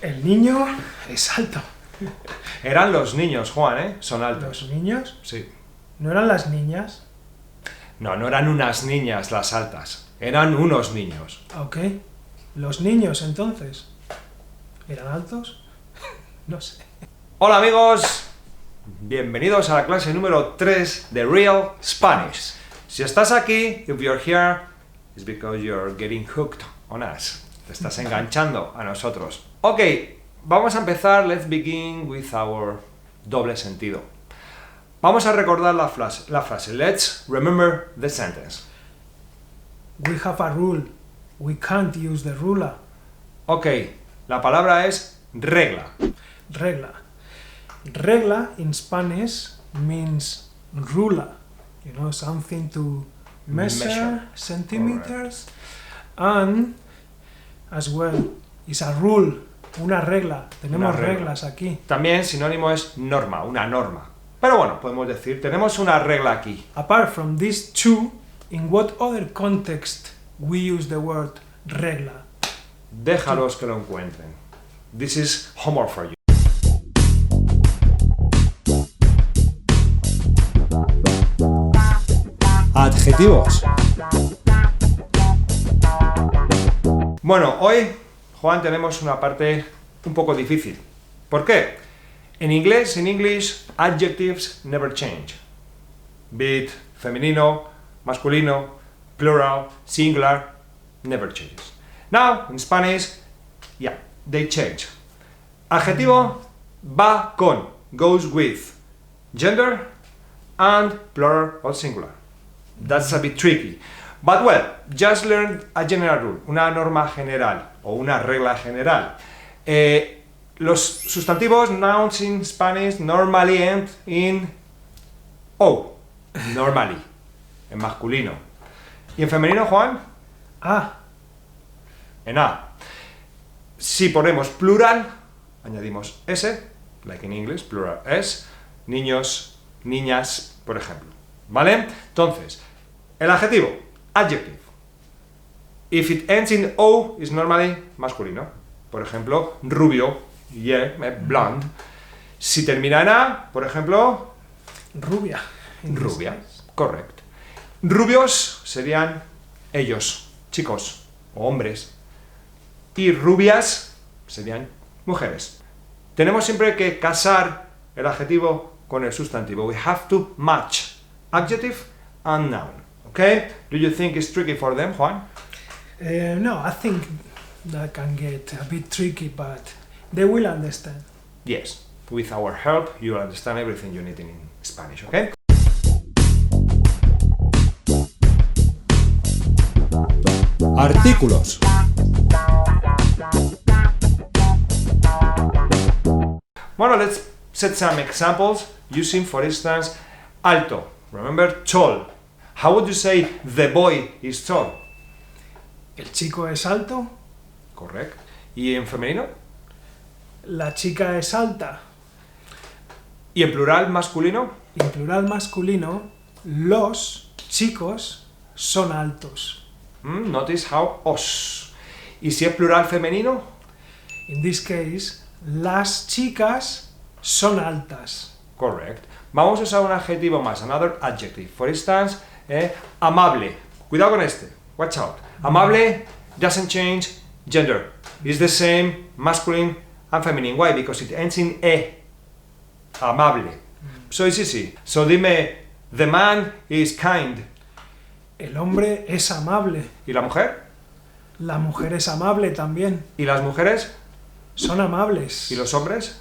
El niño es alto. Eran los niños, Juan, ¿eh? Son altos. ¿Los niños? Sí. ¿No eran las niñas? No, no eran unas niñas las altas. Eran unos niños. Ok. ¿Los niños, entonces? ¿Eran altos? No sé. Hola, amigos. Bienvenidos a la clase número 3 de Real Spanish. Si estás aquí, if you're here, it's because you're getting hooked on us. Te estás enganchando a nosotros. Ok, vamos a empezar. Let's begin with our doble sentido. Vamos a recordar la frase. Let's remember the sentence. We have a rule. We can't use the ruler. Ok, la palabra es regla. Regla. Regla in Spanish means ruler. You know, something to measure centimeters. And as well, it's a rule. Una regla. Tenemos Una regla. reglas aquí. También sinónimo es norma, una norma. Pero bueno, podemos decir, tenemos una regla aquí. Apart from these two, in what other context we use the word regla? Déjalos que lo encuentren. This is homework for you. Adjetivos. Bueno, hoy, Juan, tenemos una parte un poco difícil. ¿Por qué? En inglés, in English, adjectives never change. Be it femenino, masculino, plural, singular, never changes. Now, in Spanish, yeah, they change. Adjetivo va con, goes with, gender and plural or singular. That's a bit tricky. But well, just learn a general rule, una norma general o una regla general. Los sustantivos, nouns in Spanish, normally end in O. Normally. En masculino. ¿Y en femenino, Juan? Ah, En A. Si ponemos plural, añadimos S, like in English, plural S, niños, niñas, por ejemplo. ¿Vale? Entonces, el adjetivo, adjective. If it ends in O, is normally masculino. Por ejemplo, rubio, blonde. Si termina en A, por ejemplo, rubia. In this rubia. case. Correcto. Rubios serían ellos, chicos o hombres. Y rubias serían mujeres. Tenemos siempre que casar el adjetivo con el sustantivo. We have to match adjective and noun. Okay? Do you think it's tricky for them, Juan? No, I think that can get a bit tricky, but they will understand. Yes. With our help, you'll understand everything you need in Spanish, okay? Artículos. Bueno, let's set some examples using, for instance, alto. Remember, tall. How would you say the boy is tall? El chico es alto, Correct. ¿Y en femenino? la chica es alta. ¿Y en plural masculino? Y en plural masculino, los chicos son altos. Notice how os. ¿Y si es plural femenino? In this case, las chicas son altas. Correct. Vamos a usar un adjetivo más, another adjective. For instance, amable. Cuidado con este. Watch out. Amable doesn't change gender. It's the same masculine and feminine. Why? Because it ends in E. Amable. So it's easy. So dime, the man is kind. El hombre es amable. ¿Y la mujer? La mujer es amable también. ¿Y las mujeres? Son amables. ¿Y los hombres?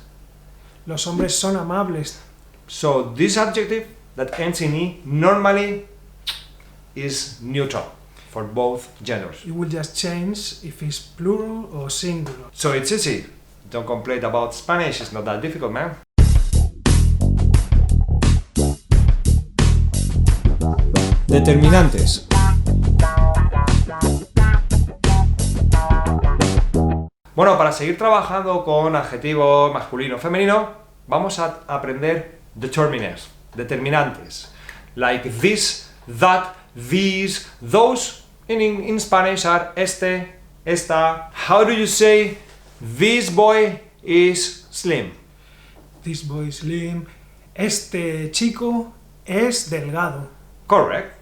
Los hombres son amables. So this adjective that ends in E normally is neutral for both genders. It will just change if it's plural or singular. So it's easy. Don't complain about Spanish, it's not that difficult, man. Determinantes. Bueno, para seguir trabajando con adjetivo masculino o femenino, vamos a aprender determinantes. Like this, that, these, those. In Spanish are este, esta. How do you say This boy is slim. This boy is slim. Este chico es delgado. Correct.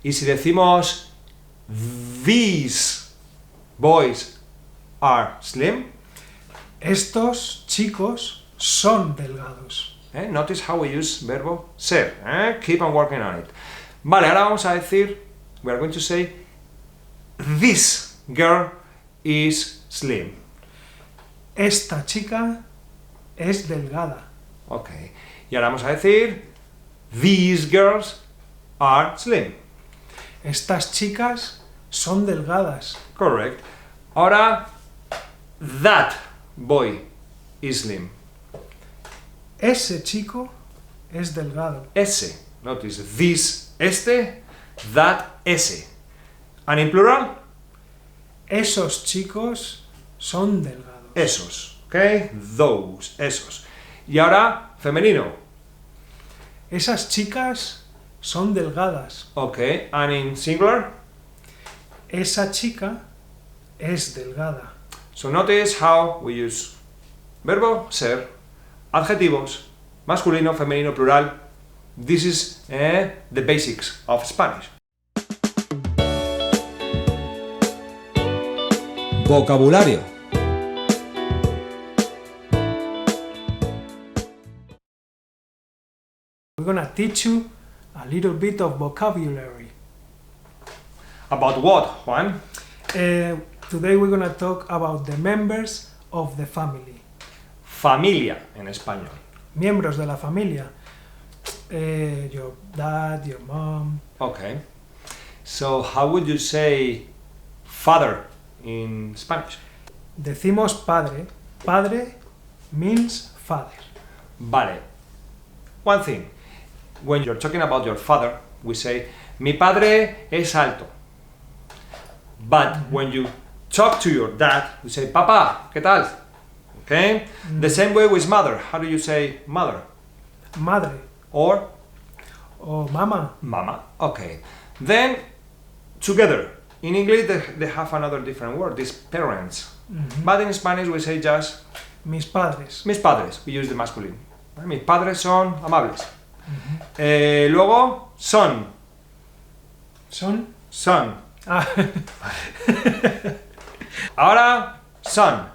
Y si decimos these boys are slim, Estos chicos son delgados. notice how we use verbo ser. Keep on working on it. Vale, ahora vamos a decir, we are going to say, this girl is slim. Esta chica es delgada. Ok. Y ahora vamos a decir, these girls are slim. Estas chicas son delgadas. Correct. Ahora, that boy is slim. Ese chico es delgado. Ese. Notice this, este, that, ese. And in plural, Esos chicos son delgados. esos. Ok. Those, esos. Y ahora, femenino. Esas chicas son delgadas. Ok. And in singular, Esa chica es delgada. so notice how we use verbo ser, adjetivos, masculino, femenino, plural. This is the basics of Spanish. Vocabulario. We're gonna teach you a little bit of vocabulary. About what, Juan? Today we're gonna talk about the members of the family. Familia en español. Miembros de la familia. Your dad, your mom. Okay. So how would you say father in Spanish? Decimos padre. Padre means father. Vale. One thing. When you're talking about your father, we say, mi padre es alto. But when you talk to your dad, you say, papá, ¿qué tal? Okay? The same way with mother. How do you say mother? Madre Or o mama. mama. Okay. Then, together. In English, they have another different word, these parents. But in Spanish, we say just Mis padres. mis padres. We use the masculine. Mis padres son amables. Luego, son. Son. Son. Ah, Ahora, son.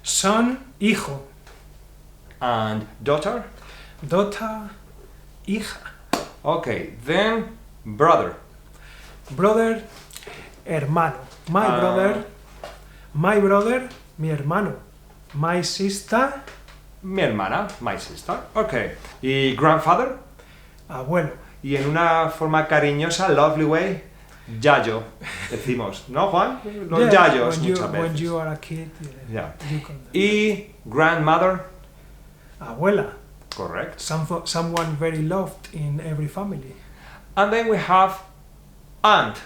son, hijo. And daughter. Daughter, hija. Okay. Then, brother. Brother, hermano. My brother, mi hermano. My sister, Mi hermana. My sister. Okay. Y grandfather. abuelo. Y en una forma cariñosa, lovely way, yayo, decimos. ¿No, Juan? Los Yeah, yayos when muchas when veces. you are a kid, Yeah. you call them. Y grandmother. Abuela. Correct. Someone very loved in every family. And then we have aunt.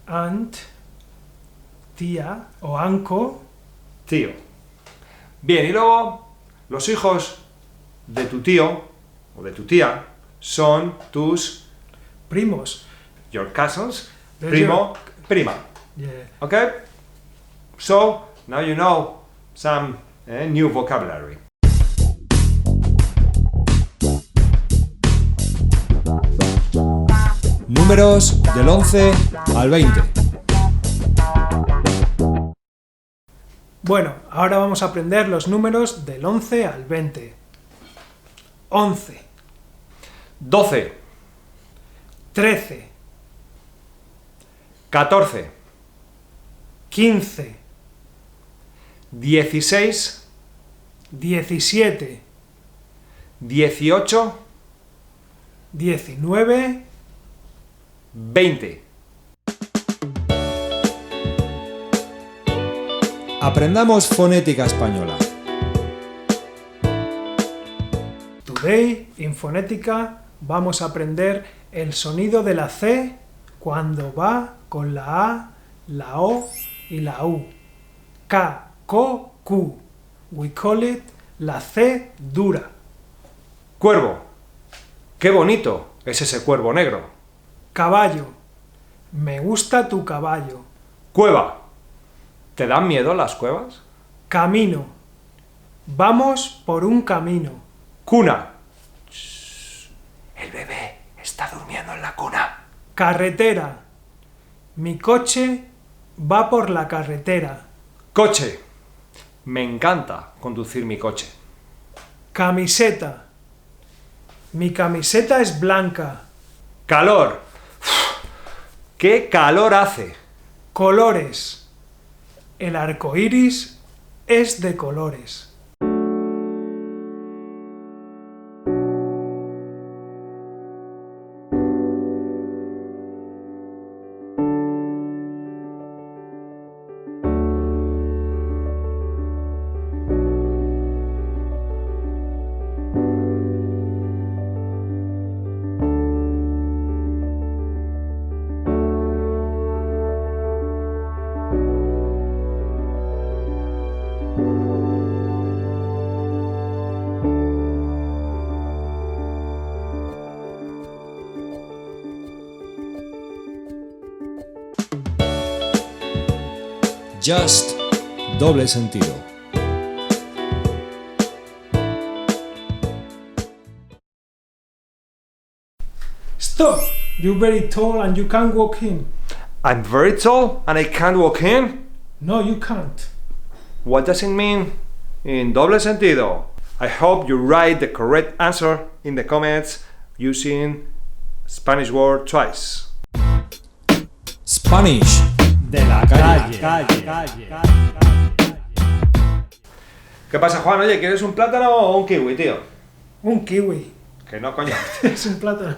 Aunt, tía o uncle, Tío. Bien, y luego los hijos de tu tío o de tu tía son tus, primos. your cousins, They're primo, prima. Yeah. Okay? So, now you know some new vocabulary. Números del 11 al 20. Bueno, ahora vamos a aprender los números del 11 al 20. 11, 12, 13, 14, 15, 16, 17, 18, 19, 20. Aprendamos fonética española. Today, en fonética, vamos a aprender el sonido de la C cuando va con la A, la O y la U. K, Ko, Q. We call it la C dura. Cuervo. Qué bonito es ese cuervo negro. Caballo. Me gusta tu caballo. Cueva. ¿Te dan miedo las cuevas? Camino. Vamos por un camino. Cuna. El bebé está durmiendo en la cuna. Carretera. Mi coche va por la carretera. Coche. Me encanta conducir mi coche. Camiseta. Mi camiseta es blanca. Calor. ¡Qué calor hace! Colores. El arco iris es de colores. Just, doble sentido. Stop! You're very tall and you can't walk in. I'm very tall and I can't walk in. No, you can't. What does it mean in doble sentido? I hope you write the correct answer in the comments using Spanish word twice. Spanish. De la calle. ¿Qué pasa, Juan? Oye, ¿quieres un plátano o un kiwi, tío? Un kiwi. Que no, coño. Es un plátano.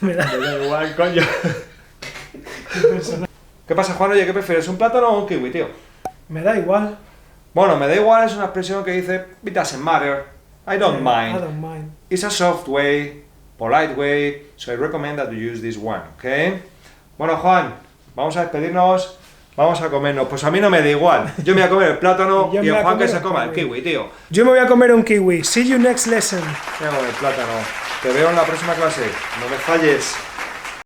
Me da Me da igual, coño. ¿Qué pasa, Juan? Oye, ¿qué prefieres, un plátano o un kiwi, tío? Me da igual. Bueno, me da igual es una expresión que dice it doesn't matter, I don't I mind. don't mind. It's a soft way, polite way, so I recommend that you use this one, ¿ok? Bueno, Juan, vamos a despedirnos, vamos a comernos. Pues a mí no me da igual, yo me voy a comer el plátano Yo y me voy el a Juan que comer se el coma el kiwi. kiwi, tío. Yo me voy a comer un kiwi. See you next lesson. Me voy a comer el plátano. Te veo en la próxima clase, no me falles.